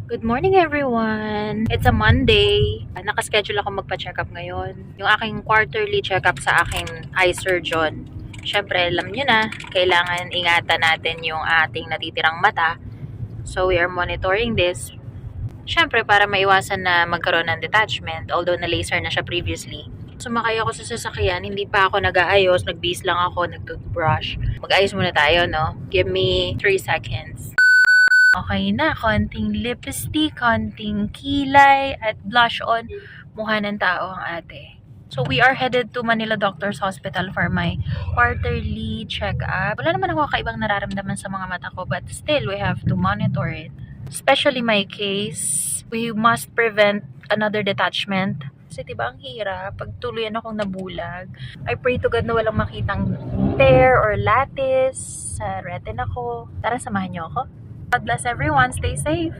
Good morning everyone! It's a Monday. Nakaschedule ako magpa-check up ngayon. Yung aking quarterly check up sa aking eye surgeon. Siyempre, alam nyo na, kailangan ingatan natin yung ating natitirang mata. So, we are monitoring this. Siyempre, para maiwasan na magkaroon ng detachment, although na-laser na siya previously. Sumakay ako sa sasakyan, hindi pa ako nag-aayos, nag-base lang ako, nag-toothbrush. Mag-ayos muna tayo, no? Give me 3 seconds. Okay na, konting lipstick, konting kilay, at blush on. Mukha ng tao ang ate. So, we are headed to Manila Doctors Hospital for my quarterly check-up. Wala naman ako kaibang nararamdaman sa mga mata ko, but still, we have to monitor it. Especially my case, we must prevent another detachment. Kasi diba ang hirap, pag tuluyan akong nabulag. I pray to God na walang makitang tear or lattice sa retina ko. Tara, samahan niyo ako. God bless everyone. Stay safe.